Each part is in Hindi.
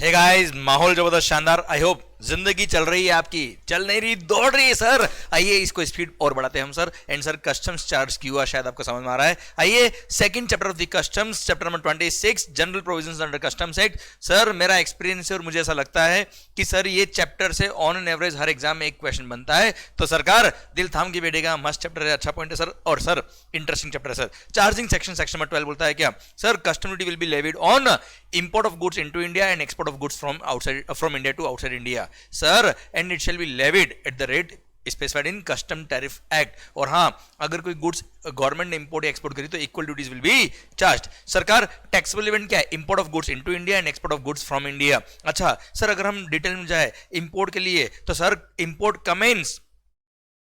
हे गाइस, माहौल जबरदस्त शानदार। आई होप जिंदगी चल रही है आपकी, चल नहीं रही, दौड़ रही है सर। आइए इसको स्पीड और बढ़ाते हैं हम sir. And sir customs charge क्यों हुआ, शायद आपको समझ में आ रहा है। आइए second chapter of the customs, chapter number 26, general provisions under customs act. Sir मेरा एक्सपीरियंस है और मुझे ऐसा लगता है कि सर ये चैप्टर से on an average her exam में एक क्वेश्चन बनता है। तो सरकार दिल थाम के बैठेगा, मस्त चैप्टर है, अच्छा पॉइंट है सर। और सर इंटरेस्टिंग चैप्टर है sir. Charging section, section number 12 बोलता है क्या sir, custom duty will be levied on import of goods into India and export of goods from outside from India to outside India, sir, and it shall be levied at the rate specified in Custom Tariff Act। और हाँ, अगर कोई गुड्स गवर्नमेंट ने इंपोर्ट या एक्सपोर्ट करी तो equal duties will be charge. सरकार टैक्सेबल इवेंट क्या है, import of goods into India and export of goods from India. अच्छा सर, अगर हम डिटेल में जाए इंपोर्ट के लिए तो सर इंपोर्ट कमेंस,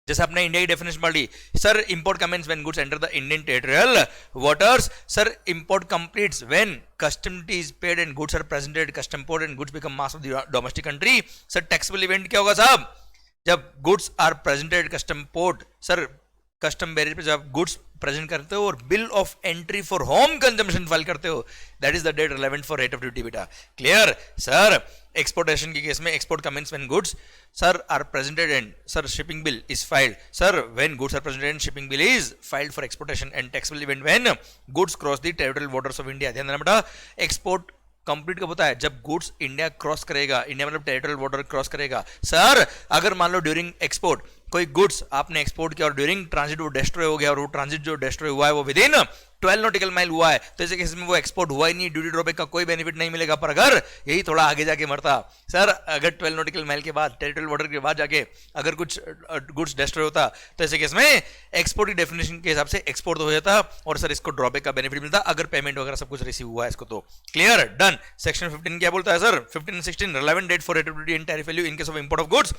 जैसे आपने इंडिया की डेफिनेशन पढ़ी sir, import commences when goods enter the Indian territorial waters. Sir import completes when custom duty is paid and goods are presented custom port and goods become mass of the domestic country. Sir taxable event क्या होगा साहब, जब goods are presented custom port, sir custom barrier पे जब गुड्स प्रेजेंट करते हो और bill of entry for home consumption file करते हो, that is the date relevant for rate of duty. बेटा क्लियर सर। एक्सपोर्टेशन के केस में export commence when goods sir are presented and sir shipping bill is filed. Sir when goods are presented and shipping bill is filed for exportation and taxable event when goods cross the territorial waters of India. ध्यान देना बेटा, एक्सपोर्ट कंप्लीट कब होता है, जब गुड्स इंडिया क्रॉस करेगा, इंडिया मतलब टेरिटोरियल वाटर क्रॉस करेगा। सर अगर मान लो ड्यूरिंग एक्सपोर्ट कोई गुड्स आपने एक्सपोर्ट किया और ड्यूरिंग ट्रांजिट वो डिस्ट्रॉय हो गया और वो ट्रांजिट जो डिस्ट्रॉय हुआ है वो विद इन 12 नॉटिकल माइल हुआ है, तो ऐसे केस में वो एक्सपोर्ट हुआ ही नहीं, ड्यूटी ड्रॉबैक का कोई बेनिफिट नहीं मिलेगा। पर अगर यही थोड़ा आगे जाके मरता सर, अगर 12 नॉटिकल माइल के बाद टेरिटोरियल वाटर के बाद जाके अगर कुछ गुड्स डिस्ट्रॉय होता तो ऐसे केस में एक्सपोर्ट की डेफिनेशन के हिसाब से एक्सपोर्ट हो जाता और सर इसको ड्रॉबैक का बेनिफिट मिलता अगर पेमेंट वगैरह सब कुछ रिसीव हुआ है इसको। तो क्लियर डन। सेक्शन 15 क्या बोलता है sir, 15 and 16 relevant date for rate of duty and tariff value in case of import of goods.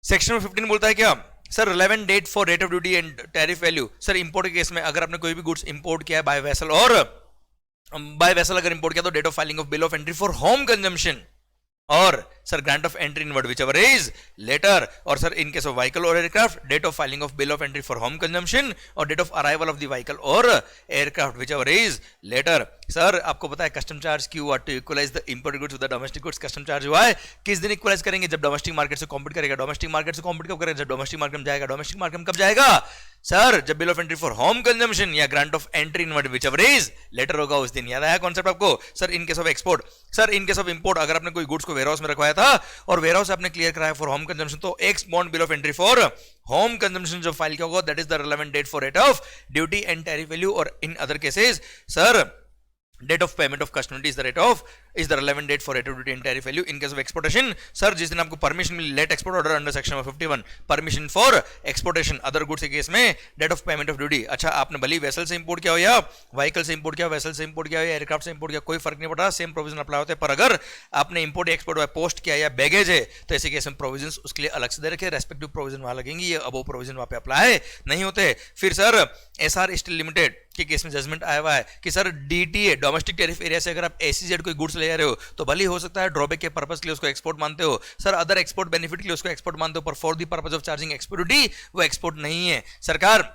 Section 15 बोलता है क्या sir, relevant date for rate of duty and tariff value. Sir import के केस में अगर आपने कोई भी गुड्स इंपोर्ट किया है बाय वेसल और बाय वेसल अगर इंपोर्ट किया तो date of filing of bill of entry for home consumption और sir grant of entry inward whichever is later. और sir in case of vehicle और aircraft date of filing of bill of entry for home consumption और date of arrival of the vehicle और aircraft whichever is later. Sir आपको पता है कस्टम चार्ज क्यों हुआ, to equalize the imported goods with the domestic goods. Custom charge हुआ है किस दिन इक्वलाइज करेंगे, जब डोमेस्टिक मार्केट से कॉम्पीट करेगा। डोमेस्टिक मार्केट से कॉम्पीट कब करेगा, जब डोमेस्टिक मार्केट में जाएगा। डोमेस्टिक मार्केट में कब जाएगा सर, जब bill of entry for home consumption या grant of entry inward whichever is later होगा उस दिन। याद आया कॉन्सेप्ट आपको। Sir in case of export, sir in case of import अगर आपने कोई गुड्स को वेयर हाउस में रखवाया था और वेयर हाउस आपने क्लियर कराया फॉर होम कंजम्पशन तो ex bond bill of entry for home consumption जो फाइल किया होगा that is the relevant date for rate of duty and tariff value. और in other cases sir date of payment of custom duty is the relevant date for rate of duty and tariff value. In case of exportation sir जिस दिन आपको परमिशन मिली, late export order under section 51 permission for exportation other goods के केस में date of payment of duty. अच्छा आपने भली वेसल से इंपोर्ट किया हो या व्हीकल से इंपोर्ट किया, वेसल से इंपोर्ट किया हो या एयरक्राफ्ट से इंपोर्ट किया, कोई फर्क नहीं पड़ता, सेम प्रोविजन अप्लाई होते हैं। पर अगर आपने इंपोर्ट या एक्सपोर्ट पोस्ट किया या बैगेज है तो ऐसे केस में प्रोविजन उसके लिए अलग से दे रखे, रेस्पेक्टिव प्रोविजन वहां लगेंगे, ये अबो प्रोविजन वहां पे अप्लाई नहीं होते। फिर सर एसआर स्टील लिमिटेड के केस में जजमेंट आया हुआ है कि sir DTA domestic tariff area से अगर आप एसीजेड कोई गुड्स ले रहे हो तो भले हो सकता है ड्रॉबैक के पर्पस के लिए उसको एक्सपोर्ट मानते हो, सर अदर एक्सपोर्ट बेनिफिट के लिए उसको एक्सपोर्ट मानते हो, पर for the purpose of charging export duty वो एक्सपोर्ट नहीं है। सरकार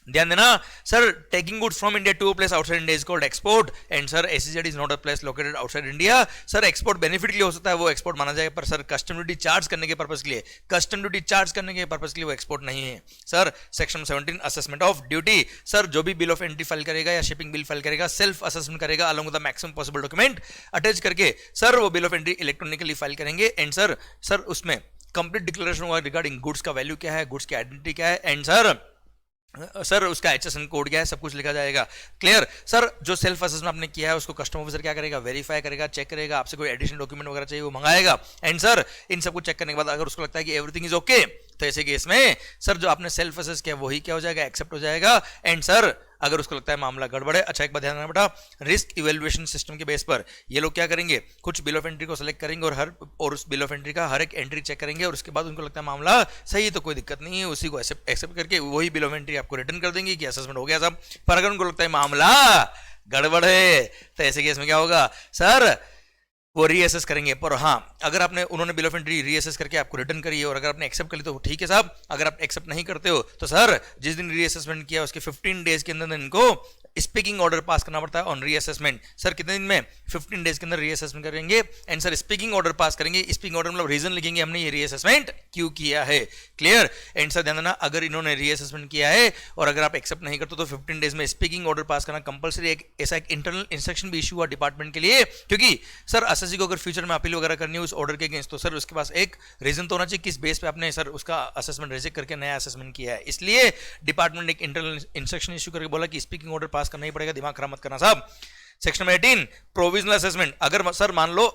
ध्यान देना sir, taking goods from India to a place outside India is called export and sir SEZ is not a place located outside India. Sir export benefit के लिए हो सकता है वो एक्सपोर्ट माना जाएगा, पर सर कस्टम ड्यूटी चार्ज करने के पर्पस के लिए, कस्टम ड्यूटी चार्ज करने के पर्पस के लिए वो एक्सपोर्ट नहीं है। Sir section 17 assessment of duty. Sir जो भी बिल ऑफ एंट्री फाइल करेगा या शिपिंग बिल फाइल करेगा सेल्फ असेसमेंट करेगा along with the maximum possible document attach करके सर वो bill of entry electronically file करेंगे एंड सर उसमें कंप्लीट डिक्लेरेशन होगा रिगार्डिंग गुड्स का वैल्यू क्या है, गुड्स की आइडेंटिटी क्या है एंड सर उसका HSN कोड क्या है, सब कुछ लिखा जाएगा। क्लियर सर, जो सेल्फ असेसमेंट आपने किया है उसको कस्टम ऑफिसर क्या करेगा, वेरीफाई करेगा, चेक करेगा, आपसे कोई एडिशनल डॉक्यूमेंट वगैरह चाहिए वो मंगाएगा एंड सर इन सबको चेक करने के बाद अगर उसको लगता है कि एवरीथिंग इज ओके तो ऐसे केस में सर जो आपने सेल्फ असेस किया वही क्या हो जाएगा, एक्सेप्ट हो जाएगा एंड सर अगर उसको लगता है मामला गड़बड़ है। अच्छा एक बात ध्यान रखना बेटा, रिस्क इवेल्युएशन सिस्टम के बेस पर ये लोग क्या करेंगे, कुछ बिल ऑफ एंट्री को सेलेक्ट करेंगे और उस बिल ऑफ एंट्री का हर एक एंट्री चेक करेंगे और उसके बाद उनको लगता है मामला सही है तो कोई दिक्कत नहीं है, उसी को एक्सेप्ट करके वही बिल ऑफ एंट्री आपको रिटर्न कर देंगे कि असेसमेंट हो गया सब। पर अगर उनको लगता है मामला गड़बड़ है तो ऐसे केस में क्या होगा सर, वो रीअसेस करेंगे। पर हाँ अगर आपने उन्होंने बिल ऑफ एंट्री रीअसेस करके आपको रिटर्न करी है और अगर आपने एक्सेप्ट कर ली तो ठीक है साहब, अगर आप एक्सेप्ट नहीं करते हो तो सर जिस दिन रीअसेसमेंट किया उसके 15 डेज के अंदर इनको स्पीकिंग ऑर्डर पास करना पड़ता है ऑन रीअसेसमेंट। सर कितने दिन में? 15 डेज के अंदर रीअसेसमेंट करेंगे। And sir speaking order pass करेंगे, स्पीकिंग ऑर्डर मतलब रीजन लिखेंगे हमने ये रीअसेसमेंट क्यों किया है। क्लियर? एंड सर ध्यान देना, अगर इन्होंने रीअसेसमेंट किया है और अगर आप एक्सेप्ट नहीं करते तो 15 डेज में स्पीकिंग ऑर्डर पास करना कंपलसरी। एक ऐसा एक इंटरनल इंस्ट्रक्शन भी इशू हुआ डिपार्टमेंट के लिए, क्योंकि सर एसएससी को अगर फ्यूचर में अपील वगैरह करनी है उस ऑर्डर के अगेंस्ट, तो सर उसके पास एक रीजन तो होना चाहिए किस बेस पे आपने सर उसका असेसमेंट रिजेक्ट करके नया असेसमेंट किया है। इसलिए डिपार्टमेंट ने एक इंटरनल इंस्ट्रक्शन इशू करके बोला कि स्पीकिंग ऑर्डर पास करना ही पड़ेगा, दिमाग खराब मत करना साहब। Section number 18 provisional assessment. अगर सर मान लो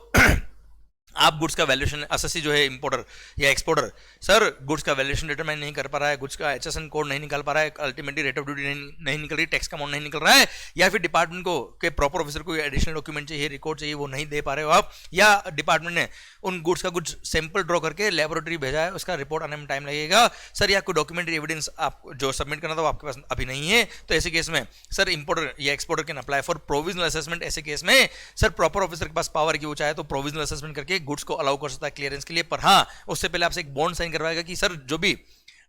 आप गुड्स का वैल्यूएशन एसएससी जो है इंपोर्टर या एक्सपोर्टर, सर गुड्स का वैल्यूएशन डिटरमाइन नहीं कर पा रहा है, गुड्स का एचएसएन कोड नहीं निकाल पा रहा है, अल्टीमेटली रेट ऑफ ड्यूटी नहीं निकल रही, टैक्स का अमाउंट नहीं निकल रहा है, या फिर डिपार्टमेंट को के प्रॉपर ऑफिसर को एडिशनल डॉक्यूमेंट चाहिए, रिकॉर्ड चाहिए, वो नहीं दे पा रहे हो आप, या डिपार्टमेंट ने उन गुड्स का कुछ सैंपल ड्रॉ करके लेबोरेटरी भेजा है, उसका रिपोर्ट आने में टाइम लगेगा सर, या कोई डॉक्यूमेंट्री एविडेंस आप जो सबमिट करना था वो आपके पास अभी नहीं है, तो ऐसे केस में सर इंपोर्टर या exporter can apply for provisional assessment. ऐसे केस में सर प्रॉपर ऑफिसर के पास पावर की वो चाहे तो प्रोविजनल असेसमेंट करके गुड्स को अलाउ कर सकता है क्लियरेंस के लिए। पर हाँ, उससे पहले आपसे एक बॉन्ड साइन करवाएगा कि सर जो भी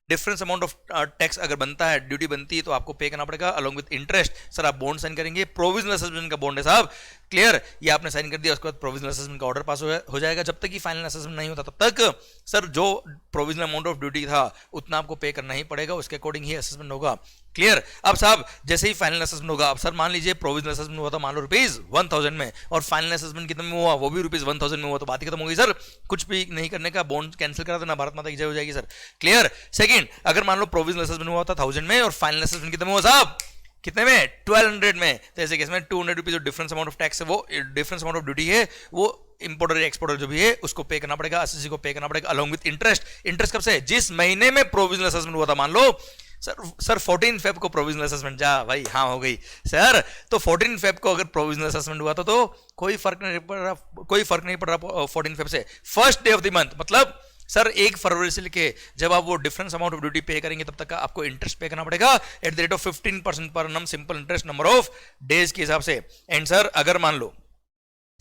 डिफरेंस अमाउंट ऑफ टैक्स अगर बनता है, ड्यूटी बनती है, तो आपको पे करना पड़ेगा अलोंग विद इंटरेस्ट। सर आप बॉन्ड साइन करेंगे, प्रोविजनल असेसमेंट का बॉन्ड है साहब। क्लियर? ये आपने साइन कर दिया, उसके बाद प्रोविजनल असेसमेंट का ऑर्डर पास हो जाएगा। जब तक कि फाइनल असेसमेंट नहीं होता तब तक सर जो प्रोविजनल अमाउंट ऑफ ड्यूटी था उतना आपको पे करना ही पड़ेगा, उसके अकॉर्डिंग ही असेसमेंट होगा। क्लियर? अब साहब जैसे ही फाइनल असेसमेंट होगा, अब सर मान लीजिए प्रोविजनल असेसमेंट हुआ था मान लो ₹1000 में, और फाइनल असेसमेंट कितने में हुआ, वो भी ₹1000 में हुआ, तो बात ही खत्म हो गई सर। कुछ भी नहीं करने का, बॉन्ड कैंसिल करा देना, भारत माता की जय हो जाएगी सर। क्लियर? सेकंड, अगर मान लो प्रोविजनल असेसमेंट हुआ था 1000 में और फाइनल असेसमेंट कितने में हुआ साहब? कितने में? 1200 में। तो ऐसे केस में 200 रुपीज जो डिफरेंस अमाउंट ऑफ टैक्स है, वो डिफरेंस अमाउंट ऑफ ड्यूटी है, वो इंपोर्टर या एक्सपोर्टर जो भी है उसको पे करना पड़ेगा, एसएससी को पे करना पड़ेगा अलोंग विद इंटरेस्ट। इंटरेस्ट कब से? जिस महीने में प्रोविजनल असेसमेंट हुआ था। मान लो सर 14 फेब को प्रोविजनल असेसमेंट, जा भाई हाँ हो गई सर, तो 14 फेब को अगर प्रोविजनल असेसमेंट हुआ था तो कोई फर्क नहीं पड़ रहा 14 फेब से first day of the month, मतलब सर 1 फरवरी से लेके जब आप वो डिफरेंस अमाउंट ऑफ ड्यूटी पे करेंगे तब तक का आपको इंटरेस्ट पे करना पड़ेगा एट द रेट ऑफ 15% पर annum, simple interest number of days के हिसाब से। एंड सर अगर मान लो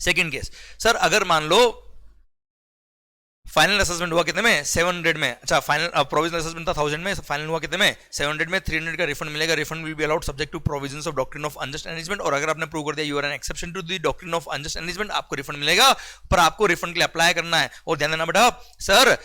सेकंड केस, सर अगर मान लो फाइनल असेसमेंट हुआ कितने में? 700 में। अच्छा, फाइनल प्रोविजनल असेसमेंट था 1000 में, फाइनल हुआ कितने में? 700 में। 300 का रिफंड मिलेगा। Refund will be allowed subject to provisions of doctrine of unjust enrichment, और अगर आपने प्रूव कर दिया you are an exception to the doctrine of unjust enrichment, आपको रिफंड मिलेगा, पर आपको रिफंड के लिए अप्लाई करना है। और ध्यान देना बेटा, सर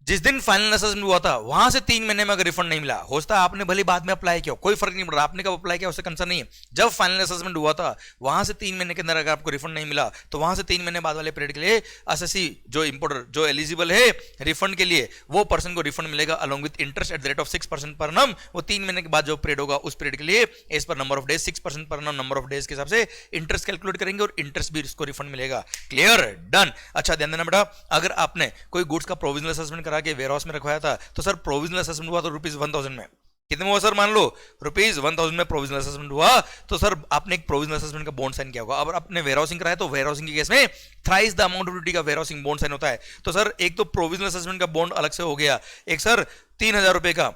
जिस दिन फाइनल असेसमेंट हुआ था वहां से 3 महीने में अगर रिफंड नहीं मिला, हो सकता है आपने भले बाद में अप्लाई किया, कोई फर्क नहीं पड़ रहा, आपने कब अप्लाई किया उससे कंसर्न नहीं है। जब फाइनल असेसमेंट हुआ था वहां से 3 महीने के अंदर अगर आपको रिफंड नहीं मिला, तो वहां से 3 महीने बाद वाले पीरियड के लिए एसएससी जो इंपोर्टर जो एलिजिबल है रिफंड के लिए, वो पर्सन को रिफंड मिलेगा along with interest at the rate of 6% पर annum। वो 3 महीने के बाद जो पीरियड होगा उस पीरियड के लिए as per number of days 6% पर annum नंबर ऑफ डेज के हिसाब से इंटरेस्ट कैलकुलेट करेंगे और इंटरेस्ट भी इसको रिफंड मिलेगा। क्लियर? डन। अच्छा ध्यान देना बेटा, अगर आपने कोई गुड्स का प्रोविजनल असेसमेंट करा के वेयर हाउस में रखवाया था, तो सर प्रोविजनल असेसमेंट हुआ तो ₹1000 में। कितने में हुआ सर? मान लो ₹1000 में प्रोविजनल असेसमेंट हुआ, तो सर आपने एक प्रोविजनल असेसमेंट का बॉन्ड साइन किया होगा। अब आपने वेयर हाउसिंग कराया तो वेयर हाउसिंग के केस में thrice the amount of duty का वेयर हाउसिंग बॉन्ड साइन होता है। तो सर एक तो प्रोविजनल असेसमेंट का बॉन्ड अलग से हो गया, एक सर 3000 रुपए का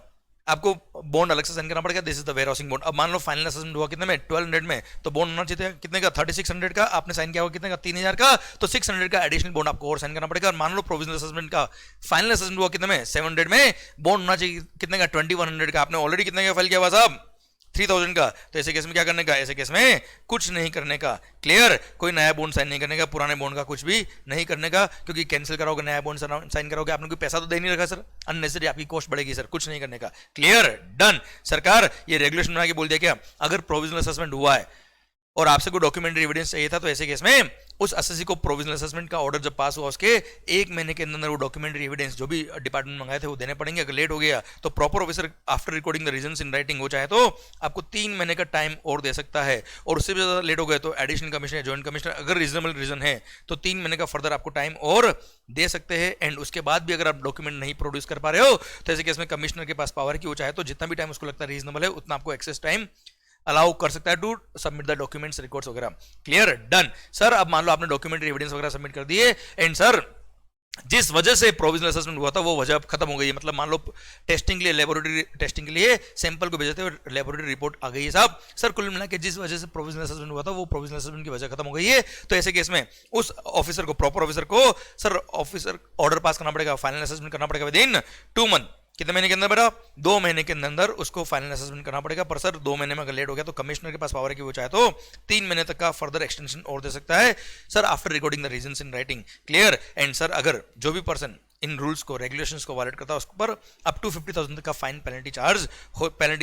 आपको बॉन्ड अलग से साइन करना पड़ेगा, this is the warehousing bond. अब मान लो फाइनल असेसमेंट हुआ कितने में? 1200 में, तो बॉन्ड होना चाहिए कितने का? 3600 का। आपने साइन किया हुआ कितने का? 3000 का, तो 600 का एडिशनल बॉन्ड आपको और साइन करना पड़ेगा। और मान लो प्रोविजनल असेसमेंट का फाइनल असेसमेंट हुआ कितने में? 700 में, बॉन्ड होना चाहिए कितने का? 2100 का। आपने ऑलरेडी कितने का फाइल किया हुआ साहब? 3000 का। तो ऐसे केस में क्या करने का? ऐसे केस में कुछ नहीं करने का। क्लियर? कोई नया बॉन्ड साइन नहीं करने का, पुराने बॉन्ड का कुछ भी नहीं करने का, क्योंकि कैंसिल कराओगे, नया बॉन्ड साइन करोगे, आपने कोई पैसा तो दे नहीं रखा सर, अननेसेसरी आपकी कॉस्ट बढ़ेगी सर, कुछ नहीं करने का। क्लियर? डन। सरकार ये रेगुलेशन बना के बोल दिया क्या, अगर प्रोविजनल असेसमेंट हुआ है और आपसे कोई डॉक्यूमेंट्री एविडेंस चाहिए था, तो ऐसे केस में उस एसएससी को प्रोविजनल असेसमेंट का ऑर्डर जब पास हुआ उसके 1 महीने के अंदर वो डॉक्यूमेंट्री एविडेंस जो भी डिपार्टमेंट मंगाए थे वो देने पड़ेंगे। अगर लेट हो गया तो proper officer after recording the reasons in writing हो चाहे तो आपको 3 महीने का टाइम और दे सकता है, और उससे भी ज्यादा लेट हो गया तो एडिशनल कमिश्नर या ज्वाइंट कमिश्नर अगर रीजनेबल रीजन है तो 3 महीने का फर्दर आपको टाइम और दे सकते हैं। एंड उसके बाद भी अगर आप डॉक्यूमेंट नहीं प्रोड्यूस कर पा रहे हो तो ऐसे केस में कमिश्नर के पास पावर की वो चाहे तो जितना भी टाइम उसको लगता है रीजनेबल है उतना आपको एक्सेस टाइम अलाउ कर सकता है to submit the documents records वगैरह। क्लियर? डन। सर अब मान लो आपने डॉक्यूमेंट्री एविडेंस वगैरह सबमिट कर दिए, एंड सर जिस वजह से प्रोविजनल असेसमेंट हुआ था वो वजह अब खत्म हो गई है, मतलब मान लो टेस्टिंग के लिए लेबोरेटरी टेस्टिंग के लिए सैंपल को भेजे थे और लेबोरेटरी रिपोर्ट आ गई है साहब। सर कुल मिला के जिस वजह से प्रोविजनल असेसमेंट हुआ था वो प्रोविजनल असेसमेंट की वजह खत्म हो गई है, तो ऐसे केस में उस ऑफिसर को प्रॉपर ऑफिसर को सर ऑफिसर ऑर्डर पास करना पड़ेगा, फाइनल असेसमेंट करना पड़ेगा विद इन 2 मंथ। कितने महीने के अंदर बेटा? 2 महीने के अंदर उसको फाइनल असेसमेंट करना पड़ेगा। पर सर 2 महीने में अगर लेट हो गया तो कमिश्नर के पास पावर है कि वो चाहे तो 3 महीने तक का फर्दर एक्सटेंशन और दे सकता है sir, after recording the reasons in writing. Clear? And sir अगर जो भी पर्सन इन रूल्स को, रेगुलेशंस को वायलेट करता है उस पर अप टू 50,000 तक का फाइन पेनल्टी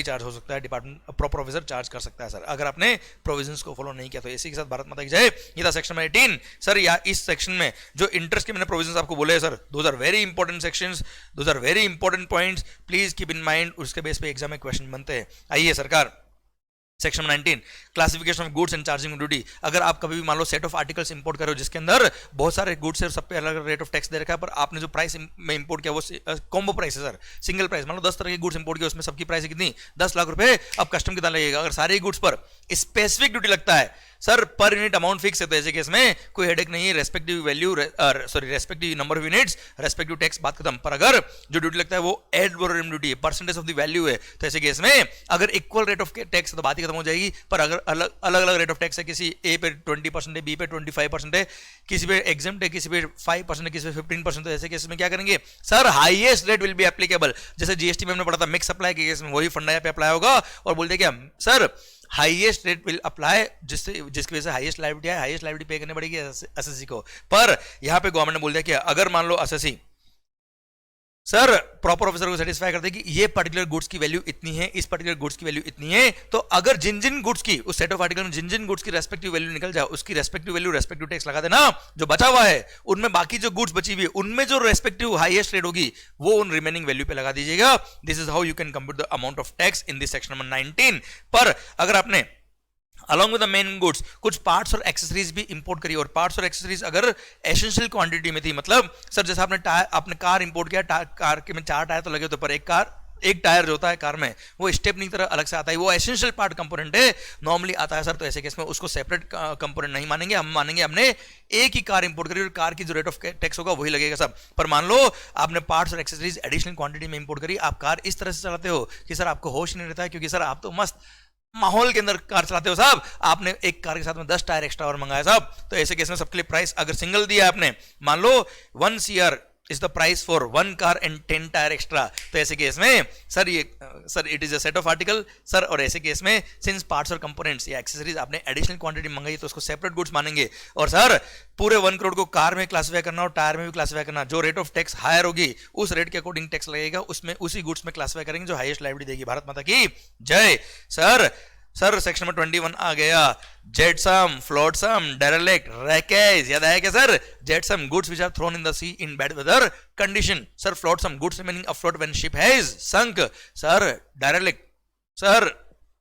चार्ज हो सकता है, डिपार्टमेंट प्रॉपर ऑफिसर चार्ज कर सकता है सर, अगर आपने प्रोविजंस को फॉलो नहीं किया तो। इसी के साथ भारत माता की जय। ये था सेक्शन 18 सर। या इस सेक्शन में जो इंटरेस्ट के मैंने प्रोविजंस आपको बोले sir, those are very important sections, those are very important points, please keep in mind. उसके बेस पे एग्जाम में क्वेश्चन बनते हैं। आइए सरकार, section 19 classification of goods and charging duty. अगर आप कभी भी मान लो सेट ऑफ आर्टिकल्स इंपोर्ट करो जिसके अंदर बहुत सारे गुड्स है और सब पे अलग अलग रेट ऑफ टैक्स दे रखा है, पर आपने जो प्राइस में इंपोर्ट किया वो कॉम्बो प्राइस है सर, सिंगल प्राइस। मान लो 10 तरह के गुड्स इंपोर्ट किया, उसमें सबकी प्राइस कितनी? 10 लाख रुपए। अब कस्टम कितना लगेगा? अगर सारे गुड्स पर स्पेसिफिक ड्यूटी लगता है sir, per unit amount fix है, तो ऐसे केस में कोई हेडेक नहीं है, respective value respective number of units, respective tax, बात खत्म। पर अगर जो ड्यूटी लगता है वो एड वैलोरम ड्यूटी है, परसेंटेज ऑफ द वैल्यू है, तो ऐसे केस में अगर इक्वल रेट ऑफ टैक्स है तो बात ही खत्म हो जाएगी। पर अगर अलग अलग रेट ऑफ टैक्स है, किसी ए पे 20% है, बी पे 25% है, किसी पे एग्जेम्प्ट है, किसी पे 5% है, किसी पे 15%, तो ऐसे केस में क्या करेंगे sir? Highest rate will be applicable. जैसे जीएसटी में हमने पढ़ा था मिक्स सप्लाई के केस में, वही फंडा पे अप्लाई होगा और बोलते क्या sir, highest rate will apply, जिसकी वजह से हाईएस्ट लायबिलिटी है, हाईएस्ट लायबिलिटी पे करनी पड़ेगी एसएससी को। पर यहां पे गवर्नमेंट ने बोल दिया कि अगर मान लो एसएससी सर प्रॉपर ऑफिसर को सेटिस्फाई करते कि ये पर्टिकुलर गुड्स की वैल्यू इतनी है, इस पर्टिकुलर गुड्स की वैल्यू इतनी है, तो अगर जिन जिन गुड्स की उस सेट ऑफ आर्टिकल में जिन जिन गुड्स की रेस्पेक्टिव वैल्यू निकल जाए, उसकी रेस्पेक्टिव वैल्यू रेस्पेक्टिव टैक्स लगा देना। जो बचा हुआ है उनमें बाकी जो गुड्स बची हुई है उनमें जो रेस्पेक्टिव हाईएस्ट रेट होगी वो उन रिमेनिंग वैल्यू पे लगा दीजिएगा। This is how you can compute the amount of tax in this section number 19। पर अगर आपने along with the main goods कुछ पार्ट्स और एक्सेसरीज भी इंपोर्ट करी, और पार्ट्स और एक्सेसरीज अगर एसेंशियल क्वांटिटी में थी, मतलब सर जैसे आपने कार इंपोर्ट किया, कार के में 4 टायर तो लगे होते, पर एक टायर जो होता है कार में वो स्टेपनी की तरह अलग से आता है, वो एसेंशियल पार्ट कंपोनेंट है, नॉर्मली आता है सर। तो ऐसे केस में उसको सेपरेट कंपोनेंट नहीं मानेंगे, हम मानेंगे हमने एक ही कार इंपोर्ट करी और कार की जो रेट ऑफ टैक्स होगा वही लगेगा सब। पर मान लो आपने पार्ट्स और एक्सेसरीज एडिशनल क्वांटिटी में इंपोर्ट करी, आप कार इस तरह से चलाते हो कि सर आपको होश नहीं रहता है, क्योंकि सर आप तो मस्त माहौल के अंदर कार चलाते हो साहब, आपने एक कार के साथ में 10 टायर एक्स्ट्रा और मंगाया साहब। तो ऐसे केस में सबके लिए प्राइस अगर सिंगल दिया आपने, मान लो 1 CR is the price for 1 car and 10 tyre extra, तो ऐसे केस में sir it is a set of article sir. और ऐसे केस में सिंस पार्ट्स और कंपोनेंट्स या एक्सेसरीज आपने एडिशनल क्वांटिटी मंगाई तो उसको सेपरेट गुड्स मानेंगे। और सर पूरे 1 करोड़ को कार में क्लासिफाई करना और टायर में भी क्लासिफाई करना, जो रेट ऑफ टैक्स हायर होगी उस रेट के अकॉर्डिंग टैक्स लगेगा, उसमें उसी गुड्स में क्लासिफाई करेंगे जो हाईएस्ट लायबिलिटी देगी। भारत माता की जय। सर सेक्शन में 21 आ गया, जेटसम, फ्लोटसम, डेरेलिक्ट, रैकेज, याद आया क्या sir? Jetsam goods which are thrown in the sea in bad weather condition. Sir flotsam goods remaining afloat when ship has sunk. Sir derelict sir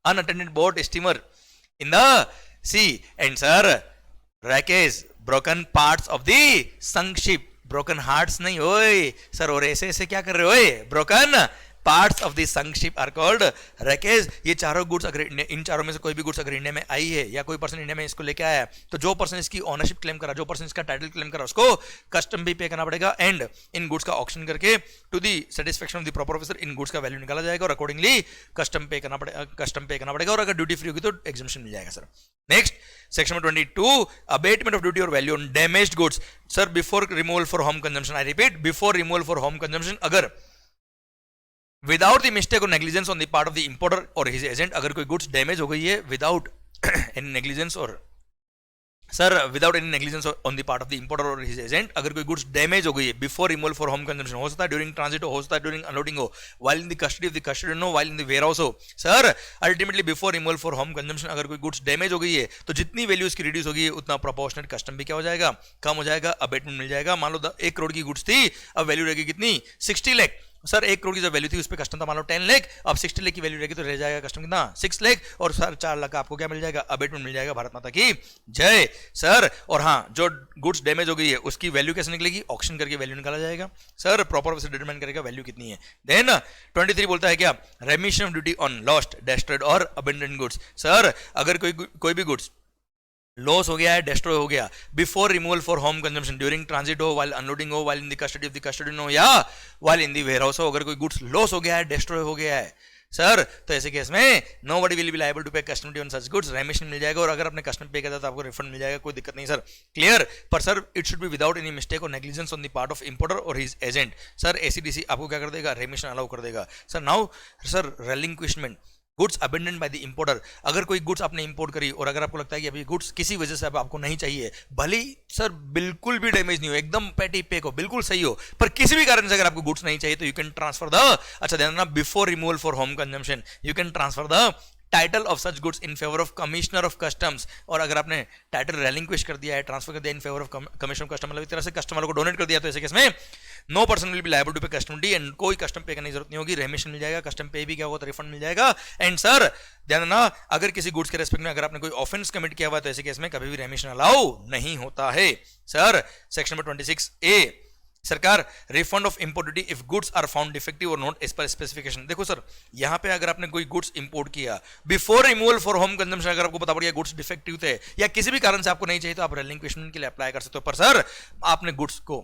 unattended boat steamer in the sea. And sir wreckage broken parts of the sunk ship, broken hearts नहीं होए सर। और ऐसे क्या कर रहे हो? Broken parts of the sunk ship are called wreckage. ये चारों गुड्स अगर इन चारों में से कोई भी गुड्स अगर इंडिया में आई है या कोई पर्सन इंडिया में इसको लेके आया है, तो जो पर्सन इसकी ओनरशिप क्लेम करा, जो पर्सन इसका टाइटल क्लेम करा, उसको कस्टम भी पे करना पड़ेगा। एंड इन गुड्स का ऑक्शन करके to the satisfaction of the proper officer इन गुड्स का वैल्यू निकाला जाएगा और अकॉर्डिंगली कस्टम पे करना पड़ेगा। और अगर ड्यूटी फ्री होगी तो एग्जम्पशन मिल जाएगा सर। नेक्स्ट सेक्शन में 22 अबेटमेंट ऑफ ड्यूटी और value on damaged goods. Sir before removal for home consumption, I repeat before removal for home consumption, अगर विदाउट द मिस्टेक और negligence on the part of the importer और हिज एजेंट, अगर कोई गुड्स डैमेज हो गई है विदाउट एनी नेग्लिजेंस और sir without any negligence on the part of the importer और हिज एजेंट, अगर कोई गुड्स डैमेज हो गई है before removal for home consumption, हो सकता है ड्यूरिंग ट्रांजिट हो सकता है ड्यूरिंग अनलोडिंग हो, while in the custody of the custodian, while in the warehouse हो। Sir ultimately before removal for home consumption अगर कोई गुड्स डैमेज हो गई है तो जितनी वैल्यू उसकी रिड्यूस होगी उतना प्रोपोर्शनेट कस्टम भी क्या हो जाएगा? कम हो जाएगा, अबेटमेंट मिल जाएगा। मान लो 1 करोड़ की गुड्स थी, अब वैल्यू रहेगी कितनी? 60 लाख। सर 1 करोड़ की जो वैल्यू थी उस पर कस्टम था मान लो 10 लाख, अब 60 लाख की वैल्यू रहेगी तो रह जाएगा कस्टम कितना? 6 लाख। और सर 4 लाख का आपको क्या मिल जाएगा? अबेटमेंट मिल जाएगा। भारत माता की जय सर। और हाँ, जो गुड्स डैमेज हो गई है उसकी वैल्यू कैसे निकलेगी? ऑक्शन करके वैल्यू निकाला जाएगा सर, प्रॉपर ऑफिसर डिटरमाइन करेगा वैल्यू कितनी है। देन 23 बोलता है क्या? रेमिशन of duty on lost, destroyed और अबेंडन गुड्स। सर अगर कोई भी गुड्स लॉस हो गया है, डिस्ट्रॉय हो गया, before removal for home consumption, during transit हो, वाइल अनलोडिंग हो, while in the custody of the custody हो, या while in the warehouse हो, अगर कोई गुड्स लॉस हो गया है, डिस्ट्रॉय हो गया है सर तो ऐसे केस में nobody will be liable to pay custom duty on such goods, remission मिल जाएगा, और अगर आपने कस्टम पे किया था तो आपको रिफंड मिल जाएगा, कोई दिक्कत नहीं सर। क्लियर? पर sir it should be without any mistake और negligence on the part of importer और हिज एजेंट। सर एसीडीसी आपको क्या कर देगा, रेमिशन अलाउ कर देगा। Sir now sir relinquishment goods abandon by the importer, अगर कोई गुड्स आपने इंपोर्ट करी और अगर आपको लगता है कि अभी गुड्स किसी वजह से अब आपको नहीं चाहिए, भले ही सर बिल्कुल भी डैमेज नहीं हो, एकदम पेटी पेक हो, बिल्कुल सही हो, पर किसी भी कारण से अगर आपको गुड्स नहीं चाहिए तो यू कैन ट्रांसफर द, अच्छा ध्यान रखना, before removal for home consumption you can transfer the title of such goods in favour of commissioner of customs. और अगर आपने टाइटल रेलिंक्विश कर दिया है, ट्रांसफर कर दिया in favour of commissioner of custom, मतलब एक तरह से कस्टमर को डोनेट कर दिया, तो ऐसे केस में no person will be liable to pay custom duty and कोई कस्टम पे करने की जरूरत नहीं होगी, रेमिशन मिल जाएगा, कस्टम पे भी क्या होगा तो रिफंड मिल जाएगा। एंड सर ध्यान रखना, अगर किसी गुड्स के रेस्पेक्ट में अगर आपने कोई ऑफेंस कमिट किया हुआ है तो ऐसे केस में कभी भी रेमिशन अलाउ नहीं होता है। सर सेक्शन नंबर 26A, सरकार refund of import duty if goods are found defective और नॉट एज पर स्पेसिफिकेशन। देखो सर यहां पे अगर आपने कोई गुड्स इंपोर्ट किया before removal for home consumption, अगर आपको पता पड़ गया गुड्स डिफेक्टिव थे या किसी भी कारण से आपको नहीं चाहिए तो आप रेलिंक्विशमेंट के लिए अप्लाई कर सकते हो। पर सर आपने गुड्स को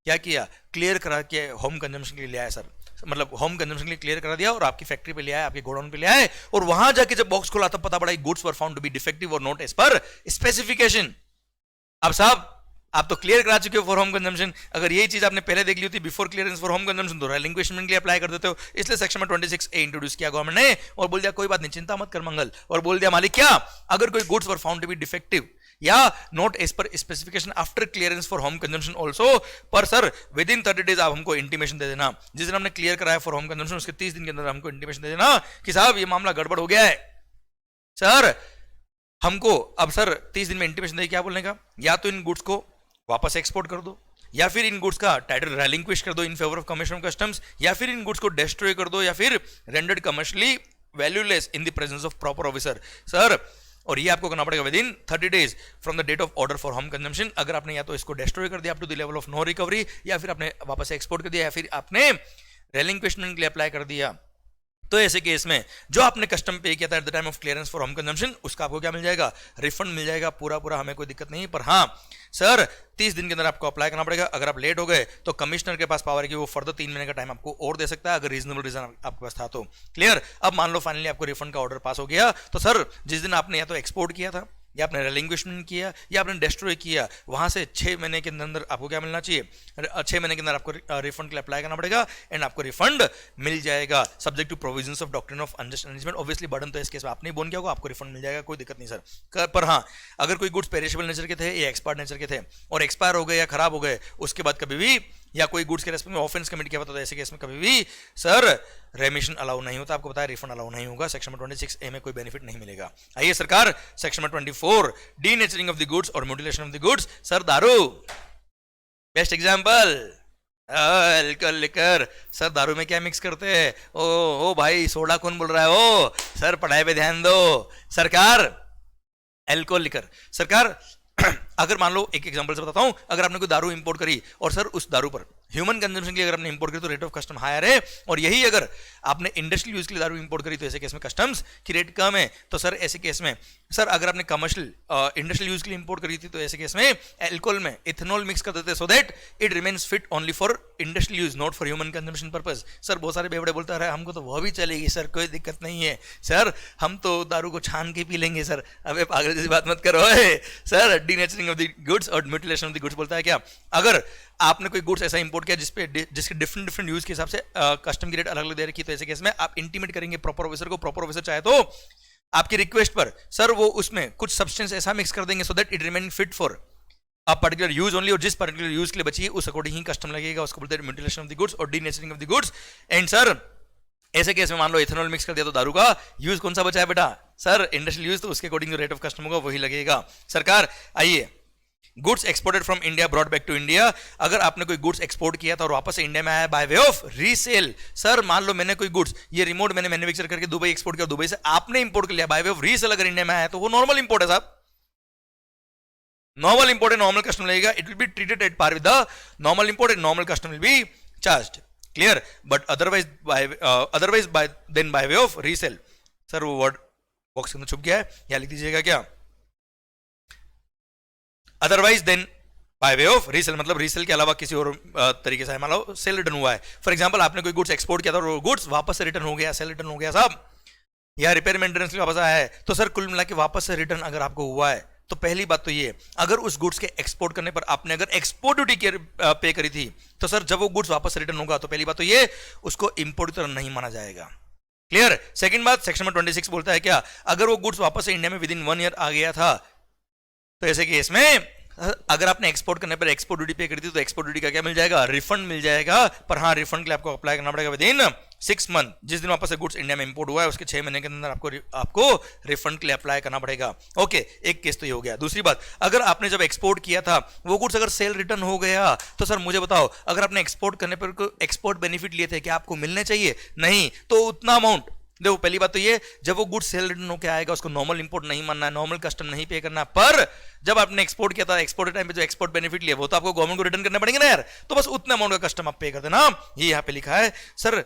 क्या किया, क्लियर करा के होम कंजम्पशन के लिए ले आया सर, मतलब होम कंजम्पशन के लिए क्लियर करा दिया और आपकी फैक्ट्री पे ले आए, आपके गोडाउन पे ले आए, और वहां जाके जब बॉक्स खोला तब पता पड़ा goods were found to be defective और नॉट एज पर स्पेसिफिकेशन। अब साहब आप तो क्लियर करा चुके हो फॉर होम कंजम्पशन, अगर यही चीज आपने पहले देख ली होती before clearance for home consumption तो रेलिंक्विशमेंट के लिए अप्लाई कर देते हो। इसलिए सेक्शन में 26A इंट्रोड्यूस किया गवर्नमेंट ने और बोल दिया कोई बात नहीं, चिंता मत कर मंगल, और बोल दिया मालिक क्या, अगर कोई goods were found to be defective या not as per specification after clearance for home consumption also, पर सर विद इन 30 डेज आप हमको इंटीमेशन दे देना, जिस दिन हमने क्लियर कराया फॉर होम कंजम्पशन उसके 30 दिन के अंदर हमको इंटीमेशन दे देना कि साहब ये मामला गड़बड़ हो गया है। सर हमको अब सर 30 दिन में इंटीमेशन दे क्या बोलने का, या तो इन गुड्स को वापस एक्सपोर्ट कर दो, या फिर इन गुड्स का टाइटल रेलिंक्विश कर दो in favour of commissioner of customs, या फिर इन गुड्स को डिस्ट्रॉय कर दो, या फिर rendered commercially valueless in the presence of proper officer. Sir और ये आपको करना पड़ेगा within 30 days from the date of order for home consumption. अगर आपने या तो इसको डिस्ट्रॉय कर दिया up to the level of no recovery, या फिर आपने वापस एक्सपोर्ट कर दिया, या फिर आपने रेलिंक्विशमेंट के लिए अप्लाई कर दिया, तो ऐसे केस में जो आपने कस्टम पे किया था eight the time of clearance for home consumption उसका आपको क्या मिल जाएगा, रिफंड मिल जाएगा पूरा पूरा, हमें कोई दिक्कत नहीं। पर हाँ सर 30 दिन के अंदर आपको अप्लाई करना पड़ेगा, अगर आप लेट हो गए तो कमिश्नर के पास पावर है कि वो फर्दर 3 महीने का टाइम आपको और दे सकता है अगर रीजनेबल रीजन आपके पास था तो। क्लियर? अब मान लो फाइनली आपको रिफंड का ऑर्डर पास हो गया, तो सर जिस दिन आपने या तो एक्सपोर्ट किया था या आपने रेलिंक्विशमेंट किया या आपने डिस्ट्रॉय किया, वहां से 6 महीने के अंदर आपको क्या मिलना चाहिए, 6 महीने के अंदर आपको रिफंड के लिए अप्लाई करना पड़ेगा एंड आपको रिफंड मिल जाएगा subject to provisions of doctrine of unjust arrangement. Obviously burden तो इस केस में आपने बोन किया होगा, आपको रिफंड मिल जाएगा, कोई दिक्कत नहीं सर। पर हाँ अगर कोई गुड्स पेरिशेबल नेचर के थे या एक्सपायर्ड नेचर के थे और एक्सपायर हो गए या खराब हो गए उसके बाद कभी भी, या कोई गुड्स के रेस्पेक्ट में ऑफेंस कमिट किया हुआ तो ऐसे केस में कभी भी सर रेमिशन अलाउ नहीं होता, आपको बताया रिफंड अलाउ नहीं होगा, सेक्शन में 26A में कोई बेनिफिट नहीं मिलेगा। आइए सरकार सेक्शन में 24 डीनेचरिंग ऑफ द गुड्स और mutilation of the goods. Sir दारू best example, alcohol liquor. Sir दारू में क्या मिक्स करते हैं, ओ भाई सोडा कौन बोल रहा है, ओ सर पढ़ाई पे ध्यान दो। सरकार अल्कोहल लिकर, सरकार अगर मान लो एक एग्जांपल से बताता हूं, अगर आपने कोई दारू इंपोर्ट करी और सर उस दारू पर ह्यूमन कंजम्पशन के लिए अगर आपने इंपोर्ट करी तो रेट ऑफ कस्टम हायर है, और यही अगर आपने इंडस्ट्रियल यूज के लिए दारू इंपोर्ट करी तो ऐसे केस में कस्टम्स की रेट कम है। तो सर ऐसे केस में सर अगर आपने कमर्शियल इंडस्ट्रियल यूज के लिए इंपोर्ट करी थी तो ऐसे केस में एल्कोहल में इथेनॉल मिक्स कर देते so that it remains fit only for industrial use not for human consumption purpose. Sir बहुत सारे बेवड़े बोलते रहे हमको तो वह भी चलेगी सर, कोई दिक्कत नहीं है सर, हम तो दारू को छान के पी लेंगे सर। अबे पागल जैसी बात मत करो sir. Denaturing of the goods और म्यूटिलेशन ऑफ द गुड्स बोलता है क्या, अगर आपने कोई गुड्स ऐसा इंपोर्ट किया जिसके डिफरेंट यूज के हिसाब से कस्टम की रेट अलग अलग दे रखी, तो ऐसे केस में आप इंटीमेट करेंगे प्रॉपर ऑफिसर को, प्रॉपर ऑफिसर चाहे तो आपकी रिक्वेस्ट पर सर वो उसमें कुछ सब्सटेंस ऐसा मिक्स कर देंगे so that it remain fit for a particular use only, और जिस पर्टिकुलर यूज के लिए बची है उस अकॉर्डिंग ही कस्टम लगेगा, उसको बोलते हैं म्यूटिलेशन ऑफ द गुड्स और denaturing of the goods. And sir ऐसे केस में मान लो इथेनॉल मिक्स कर दिया तो दारू का यूज कौन सा बचा है बेटा, सर इंडस्ट्रियल यूज, तो उसके अकॉर्डिंग जो रेट ऑफ कस्टम होगा वही लगेगा। सरकार आइए goods exported from India brought back to India, अगर आपने कोई गुड्स एक्सपोर्ट किया था और वापस से इंडिया में आया bye way of resale. Sir मान लो मैंने कोई गुड्स ये रिमोट मैंने मैन्युफैक्चर करके दुबई एक्सपोर्ट किया, दुबई से आपने इंपोर्ट कर लिया बाय वे ऑफ रीसेल, अगर इंडिया में आया तो वो नॉर्मल इंपोर्ट है साहब, नॉर्मल इंपोर्ट है, नॉर्मल कस्टम लगेगा, it will be treated at par with the normal import and normal custom will be charged. Clear? But otherwise by way of resale. Sir वो वर्ड बॉक्स के अंदर छुप गया है, या लिख दीजिएगा क्या, otherwise then by way of resale, मतलब रीसेल के अलावा किसी और तरीके से मान लो सेल रिटर्न हुआ है। फॉर एग्जांपल आपने कोई गुड्स एक्सपोर्ट किया था और गुड्स वापस से रिटर्न हो गया, सेल रिटर्न हो गया साहब, या रिपेयर मेंटेनेंस के वापस आया है, तो सर कुल मिला के वापस से रिटर्न अगर आपको हुआ है तो पहली बात तो ये, अगर उस गुड्स के एक्सपोर्ट करने पर आपने अगर एक्सपोर्ट ड्यूटी पे करी थी, तो सर जब वो गुड्स वापस रिटर्न होगा तो पहली बात तो ये उसको इंपोर्ट की तरह नहीं माना जाएगा। क्लियर। सेकंड बात, सेक्शन नंबर 26 बोलता है क्या, अगर वो गुड्स वापस से इंडिया में विद इन 1 ईयर आ गया था, तो ऐसे केस में अगर आपने एक्सपोर्ट करने पर एक्सपोर्ट ड्यूटी पे करी थी तो एक्सपोर्ट ड्यूटी का क्या मिल जाएगा, रिफंड मिल जाएगा। पर हाँ, रिफंड के लिए आपको अप्लाई करना पड़ेगा विद इन 6 मंथ, जिस दिन वापस से गुड्स इंडिया में इंपोर्ट हुआ है उसके 6 महीने के अंदर आपको रिफंड के लिए अप्लाई करना पड़ेगा। ओके, एक केस तो ये हो गया। दूसरी बात, अगर आपने जब एक्सपोर्ट किया था वो गुड्स अगर सेल रिटर्न हो गया, तो सर मुझे बताओ, अगर आपने एक्सपोर्ट करने पर एक्सपोर्ट बेनिफिट लिए थे, क्या आपको मिलने चाहिए? नहीं, तो उतना अमाउंट देखो, पहली बात तो ये, जब वो गुड्स सेल रिटर्न होकर आएगा उसको नॉर्मल इंपोर्ट नहीं मानना है, नॉर्मल कस्टम नहीं पे करना। पर जब आपने एक्सपोर्ट किया था, एक्सपोर्ट टाइम पे जो एक्सपोर्ट बेनिफिट लिया वो तो आपको गवर्नमेंट को रिटर्न करना पड़ेगा ना यार, तो बस उतना अमाउंट का कस्टम आप पे कर देना। ये यहाँ पे लिखा है sir,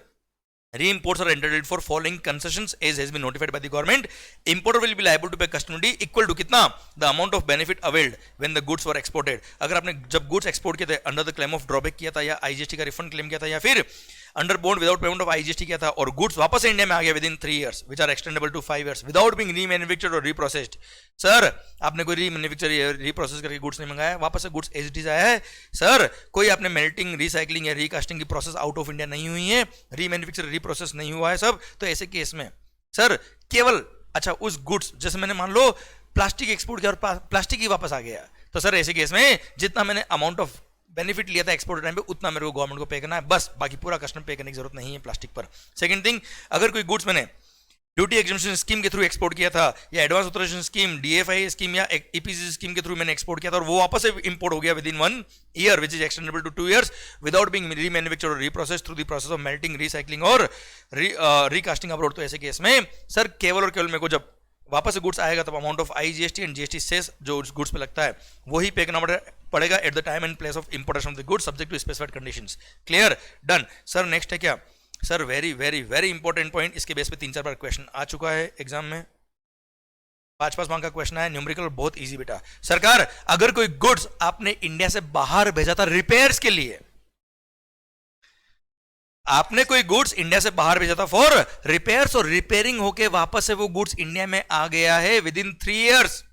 re-imports are entitled for following concessions as has been notified by the government. Importer will be liable to pay custom duty equal to कितना, the amount of benefit availed when the goods were exported. अगर आपने जब गुड्स एक्सपोर्ट किए थे under the claim of drawback किया था, या आईजीएसटी का रिफंड क्लेम किया था, या फिर under bond without payment of IGST किया था, और गुड्स वापस इंडिया में आ गया within 3 years which are extendable to 5 years without being remanufactured और रीप्रोसेस्ड। सर आपने कोई रीमैन्युफैक्चर रीप्रोसेस करके गुड्स नहीं मंगाया, वापस से गुड्स एज इट इज आया है। सर कोई आपने मेल्टिंग, रिसाइकलिंग या रिकास्टिंग की प्रोसेस आउट ऑफ इंडिया नहीं हुई है, रीमैन्युफैक्चर रीप्रोसेस नहीं हुआ है सब, तो ऐसे केस में सर केवल अच्छा उस गुड्स, जैसे मैंने मान लो प्लास्टिक एक्सपोर्ट किया और प्लास्टिक ही वापस आ गया, तो सर ऐसे केस में जितना मैंने अमाउंट ऑफ बेनिफिट लिया था एक्सपोर्ट टाइम पे उतना मेरे को गवर्नमेंट को पे करना है, बस बाकी पूरा कस्टम पे करने की जरूरत नहीं है प्लास्टिक पर। सेकंड थिंग, अगर कोई गुड्स मैंने ड्यूटी एग्जम्पशन स्कीम के थ्रू एक्सपोर्ट किया था, या advance authorisation scheme, DFI scheme या ईपीसी स्कीम के थ्रू मैंने एक्सपोर्ट किया था और वो वापस से इंपोर्ट हो गया within 1 year which is extendable to 2 years without being remanufactured और reprocessed through the process of melting, recycling और रिकास्टिंग अब्रोड, तो ऐसे केस में सर केवल और केवल मेरे को जब वापस से गुड्स आएगा तब amount of IGST and GST cess जो गुड्स पे लगता है वही पे करना पड़ेगा at the time and place of importation of the goods subject to specified conditions. Clear, done. Sir next है क्या, sir very very very important point, इसके बेस पे 3-4 बार क्वेश्चन आ चुका है एग्जाम में, 5-5 मार्क का क्वेश्चन है, न्यूमेरिकल बहुत इजी बेटा। सरकार अगर कोई गुड्स आपने इंडिया से बाहर भेजा था रिपेयर्स के लिए, आपने कोई गुड्स इंडिया से बाहर भेजा था फॉर रिपेयर्स और रिपेयरिंग होके वापस से वो गुड्स इंडिया में आ गया है with in 3 years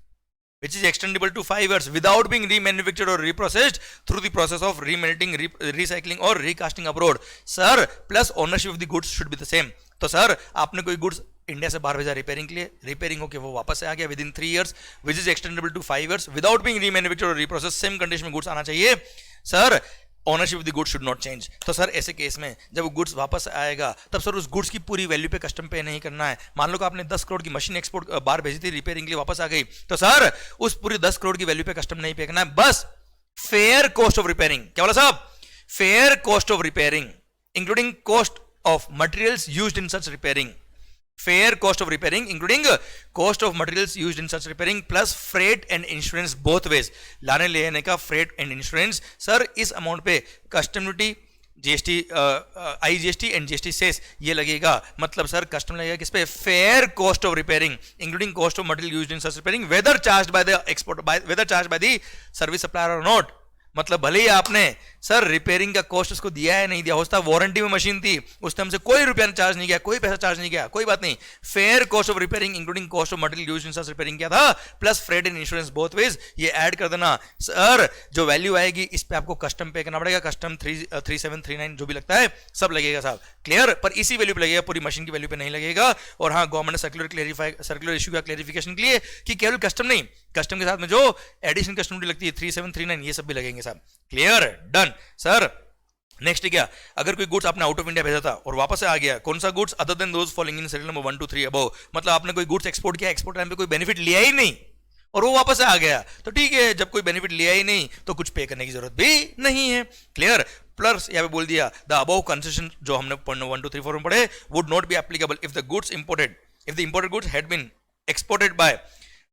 which is extendable to 5 years without being remanufactured or reprocessed through the process of remelting, recycling or recasting abroad. Sir plus ownership of the goods should be the same. तो सर आपने कोई गुड्स इंडिया से बाहर भेजा रिपेयरिंग के लिए, रिपेयरिंग होके वो वापस से आ गया within 3 years which is extendable to 5 years without being remanufactured or reprocessed, same condition में गुड्स आना चाहिए। Sir ownership of the goods should not change. तो सर ऐसे केस में जब वो गुड्स वापस आएगा तब सर उस गुड्स की पूरी वैल्यू पे कस्टम पे नहीं करना है। मान लो कि आपने 10 करोड़ की मशीन एक्सपोर्ट बाहर भेजी थी रिपेयरिंग के लिए, वापस आ गई, तो सर उस पूरी 10 करोड़ की वैल्यू पे कस्टम नहीं पे करना है, बस फेयर कॉस्ट ऑफ रिपेयरिंग। क्या बोला साहब, fair cost of repairing including cost of materials used in such repairing, fair cost of repairing including cost of materials used in such repairing plus freight and insurance both ways, लाने लेने का freight and insurance। सर इस अमाउंट पे custom duty, GST, IGST and GST cess ये लगेगा, मतलब सर कस्टम लगेगा किस पे, fair cost of repairing including cost of material used in such repairing whether charged by the export, whether charged by the service supplier और नॉट। मतलब भले ही आपने सर रिपेयरिंग का कॉस्ट उसको दिया है नहीं दिया, हो सकता वारंटी में मशीन थी उस टाइम से कोई रुपया चार्ज नहीं किया, कोई पैसा चार्ज नहीं किया, कोई बात नहीं, fair cost of repairing including cost of material used in such repairing किया था plus freight and insurance both ways, ये ऐड कर देना। सर जो वैल्यू आएगी इस पे आपको कस्टम पे करना पड़ेगा, कस्टम 3739 जो भी लगता है सब लगेगा साहब। क्लियर, पर इसी वैल्यू पे लगेगा, पूरी मशीन की वैल्यू पे नहीं लगेगा। और हाँ, गवर्नमेंट ने सर्कुलर इशू का क्लेरिफिकेशन के लिए कि केवल कस्टम नहीं, कस्टम के साथ में जो एडिशनल कस्टम ड्यूटी लगती है 3739 ये सब भी लगेंगे साहब। Clear, done. सर नेक्स्ट क्या, अगर कोई गुड्स आपने आउट ऑफ इंडिया भेजा था और वापस से आ गया, कौन सा goods other than those following in serial number 1 2 3 above, मतलब आपने कोई गुड्स एक्सपोर्ट किया, एक्सपोर्ट टाइम पे कोई बेनिफिट लिया ही नहीं और वो वापस से आ गया, तो ठीक है, जब कोई बेनिफिट लिया ही नहीं तो कुछ पे करने की जरूरत भी नहीं है। क्लियर, प्लस यहाँ पे बोल दिया द अबव कंसेशन जो हमने 1 2 3 4 में पढ़े would not be applicable if the goods imported, if the imported goods had been exported by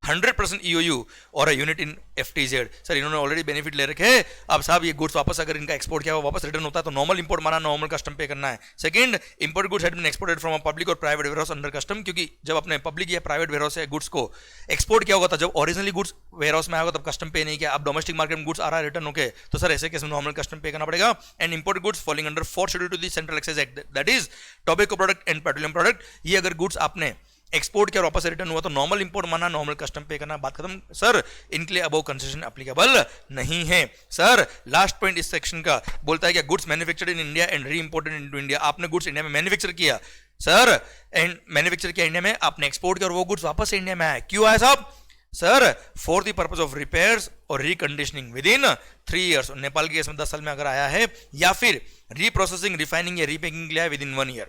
100% EOU और यूनिट इन FTZ। सर इन्होंने ऑलरेडी बेनिफिट ले रखे हैं। अब साहब ये गुड्स वापस अगर इनका एक्सपोर्ट किया हुआ वापस रिटर्न होता है तो नॉर्मल इंपोर्ट माना, नॉर्मल कस्टम पे करना है। Second, import goods had been exported from a public और प्राइवेट वेयरहाउस अंडर कस्टम, क्योंकि जब अपने पब्लिक या प्राइवेट वेयरहाउस से गुड्स को एक्सपोर्ट किया होगा था, जब ओरिजिनली गुड्स वेयरहाउस में आएगा तब कस्टम पे नहीं किया। अब डोमेस्टिक मार्केट में गुड्स आ रहा है रिटर्न होके, तो सर ऐसे केस में नॉर्मल कस्टम पे करना पड़ेगा। And import goods falling under 4th schedule to the central excise act, that is tobacco product and petroleum product, ये अगर गुड्स आपने एक्सपोर्ट किया और वापस रिटर्न हुआ तो नॉर्मल इंपोर्ट माना, नॉर्मल कस्टम पे करना, बात खत्म। सर इनके लिए अबव कंसेशन एप्लीकेबल नहीं है। सर लास्ट पॉइंट इस सेक्शन का बोलता है कि goods manufactured in India and re imported into India, आपने गुड्स इंडिया में मैन्युफैक्चर किया सर, एंड मैन्युफैक्चर किया इंडिया में, आपने एक्सपोर्ट किया और वो गुड्स वापस इंडिया में आया, क्यों आया साहब? Sir for the purpose of repairs और reconditioning within 3 years, Nepal के केस में 10 साल में अगर आया है, या फिर रीप्रोसेसिंग, रिफाइनिंग या रीमेकिंग के लिए with in 1 year,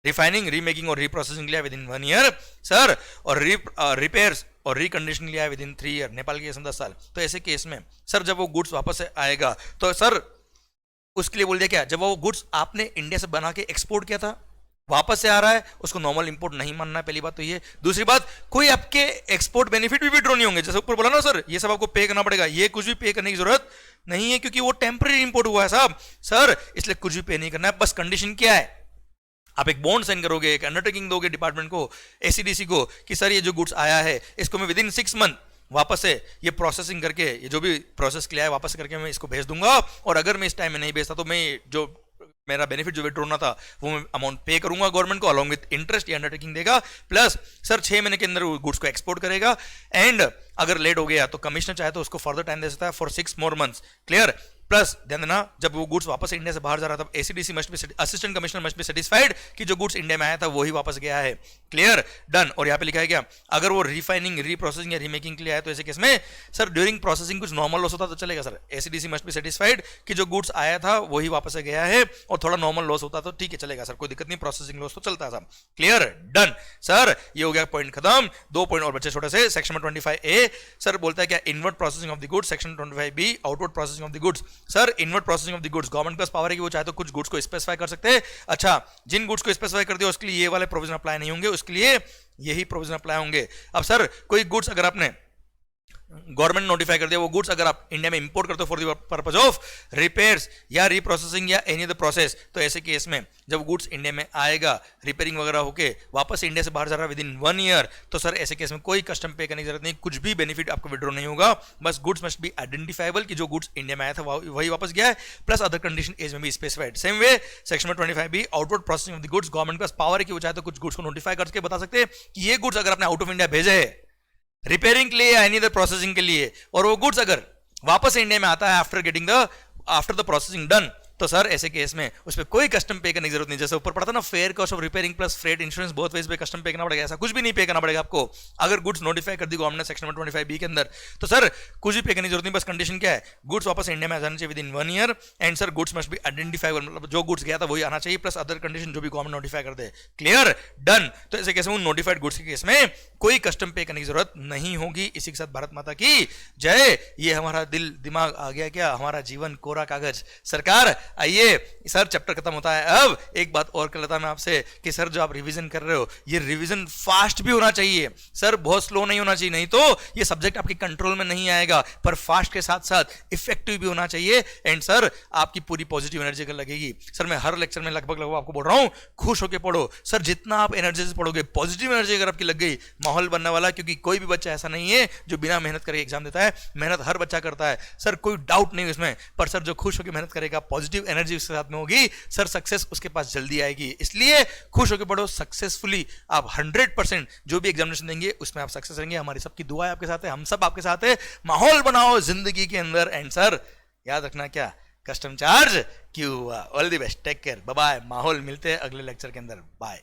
refining, remaking और रीप्रोसेसिंग लिया विद इन 1 year सर, और रिपेयर्स और रिकंडीशनिंग लिया विद इन 3 year, नेपाल के केस में 10 साल। तो ऐसे केस में सर जब वो गुड्स वापस आएगा तो सर उसके लिए बोल दिया क्या, जब वो गुड्स आपने इंडिया से बना के एक्सपोर्ट किया था वापस से आ रहा है, उसको नॉर्मल इंपोर्ट नहीं मानना है, पहली बात तो ये। दूसरी बात, कोई आपके एक्सपोर्ट बेनिफिट भी विड्रॉ नहीं होंगे, जैसे ऊपर बोला ना सर, ये सब आपको पे करना पड़ेगा, ये कुछ भी पे करने की जरूरत नहीं है क्योंकि वो टेम्पररी इंपोर्ट हुआ है साहब सर, इसलिए कुछ भी पे नहीं करना है। बस कंडीशन क्या है, आप एक बॉन्ड साइन करोगे, एक अंडरटेकिंग दोगे डिपार्टमेंट को, ACDC को, कि सर ये जो गुड्स आया है इसको मैं विद इन 6 month वापस से ये प्रोसेसिंग करके, ये जो भी प्रोसेस किया है वापस करके मैं इसको भेज दूंगा, और अगर मैं इस टाइम में नहीं भेजता तो मैं जो मेरा बेनिफिट जो विड्रॉ होना था वो मैं अमाउंट पे करूंगा गवर्नमेंट को अलॉन्ग विद इंटरेस्ट, ये अंडरटेकिंग देगा। प्लस सर 6 महीने के अंदर गुड्स को एक्सपोर्ट करेगा, एंड अगर लेट हो गया तो कमिश्नर चाहे तो उसको फर्दर टाइम दे सकता है for 6 more months। Clear? Plus ध्यान देना, जब वो गुड्स वापस इंडिया से बाहर जा रहा था, ACDC must be, assistant commissioner must be satisfied कि जो गुड्स इंडिया में आया था वही वापस गया है। क्लियर? डन। और यहाँ पे लिखा है क्या, अगर वो रिफाइनिंग, रीप्रोसेसिंग या रीमेकिंग के लिए आया तो ऐसे केस में सर ड्यूरिंग प्रोसेसिंग कुछ नॉर्मल लॉस होता तो चलेगा sir, ACDC must be satisfied कि जो गुड्स आया था वही वापस गया है, और थोड़ा नॉर्मल लॉस होता तो ठीक है चलेगा सर, कोई दिक्कत नहीं, प्रोसेसिंग लॉस तो चलता था। क्लियर? डन सर, ये हो गया पॉइंट खत्म। 2 पॉइंट और बच्चे छोटे से। सेक्शन 25A सर बोलता है क्या, inward processing of the goods. Section 25B outward processing of the goods. Sir inward processing of the goods, government के पास पावर है कि वो चाहे तो कुछ गुड्स को स्पेसिफाई कर सकते हैं। अच्छा, जिन गुड्स को स्पेसिफाई कर दिया उसके लिए ये वाले प्रोविजन अप्लाई नहीं होंगे, उसके लिए यही प्रोविजन अप्लाई होंगे। अब सर कोई गुड्स अगर आपने गवर्नमेंट नोटिफाई कर दिया, वो गुड्स अगर आप इंडिया में इंपोर्ट करते हो for the purpose of repairs या रिप्रोसेसिंग या एनी अदर प्रोसेस, तो ऐसे केस में जब गुड्स इंडिया में आएगा रिपेयरिंग वगैरह होके वापस इंडिया से बाहर जा रहा है विद इन 1 year, तो सर ऐसे केस में कोई कस्टम पे करने की जरूरत नहीं, कुछ भी बेनिफिट आपको विड्रॉ नहीं होगा। बस गुड्स मस्ट बी आइडेंटिफाइबल कि जो गुड्स इंडिया में आया था वही वापस गया है, प्लस अदर कंडीशन एज में भी specified. Same way section 25B outward processing of the goods, government के पास पावर है कि वो चाहे तो कुछ गुड्स को नोटिफाई करके बता सकते हैं कि ये गुड्स अगर आपने आउट ऑफ इंडिया भेजे है रिपेयरिंग के लिए या एनी अदर प्रोसेसिंग के लिए, और वो गुड्स अगर वापस इंडिया में आता है आफ्टर द प्रोसेसिंग डन, तो सर ऐसे केस में उस पर कोई कस्टम पे करने की जरूरत नहीं। जैसे ऊपर पड़ा था ना, fair cost of repairing plus freight insurance both ways पे कस्टम पे करना पड़ेगा, ऐसा कुछ भी नहीं पे करना पड़ेगा आपको। अगर गुड्स नोटिफाई कर दी गवर्नमेंट ने सेक्शन 25B के अंदर, तो सर कुछ भी पे करने की जरूरत नहीं। बस कंडीशन क्या है, गुड्स वापस इंडिया में आ जाना चाहिए with in 1 year, and sir goods must be identifiable, मतलब जो गुड्स गया था वही आना चाहिए, प्लस अदर कंडीशन जो भी गवर्नमेंट नोटिफाई कर दे। क्लियर? डन। तो ऐसे केस में उन नोटिफाइड गुड्स के केस में कोई कस्टम पे करने की जरूरत नहीं होगी। इसी के साथ भारत माता की जय। ये हमारा दिल दिमाग आ गया क्या, हमारा जीवन कोरा कागज। सरकार आइए, सर चैप्टर खत्म होता है। अब एक बात और कर लेता मैं आपसे कि सर जो आप रिवीजन कर रहे हो, ये रिवीजन फास्ट भी होना चाहिए सर, बहुत स्लो नहीं होना चाहिए, नहीं तो ये सब्जेक्ट आपके कंट्रोल में नहीं आएगा। पर फास्ट के साथ साथ इफेक्टिव भी होना चाहिए, एंड सर आपकी पूरी पॉजिटिव एनर्जी का लगेगी। सर मैं हर लेक्चर में लगभग आपको बोल रहा हूं, खुश होकर पढ़ो सर, जितना आप एनर्जी से पढ़ोगे, पॉजिटिव एनर्जी अगर आपकी लग गई, माहौल बनने वाला। क्योंकि कोई भी बच्चा ऐसा नहीं है जो बिना मेहनत करके एग्जाम देता है, मेहनत हर बच्चा करता है सर, कोई डाउट नहीं इसमें। पर सर जो खुश होकर मेहनत करेगा, पॉजिटिव एनर्जी उसके साथ में होगी, सर सक्सेस उसके पास जल्दी आएगी। इसलिए खुश होकर पढ़ो, सक्सेसफुली आप 100% जो भी एग्जामिनेशन देंगे उसमें आप सक्सेस रहेंगे। हमारी सबकी दुआ है आपके साथ है, हम सब आपके साथ है। माहौल बनाओ जिंदगी के अंदर, एंड सर याद रखना क्या, कस्टम चार्ज क्यों हुआ। All the best, take care, bye bye. माहौल मिलते हैं अगले लेक्चर के अंदर, बाय।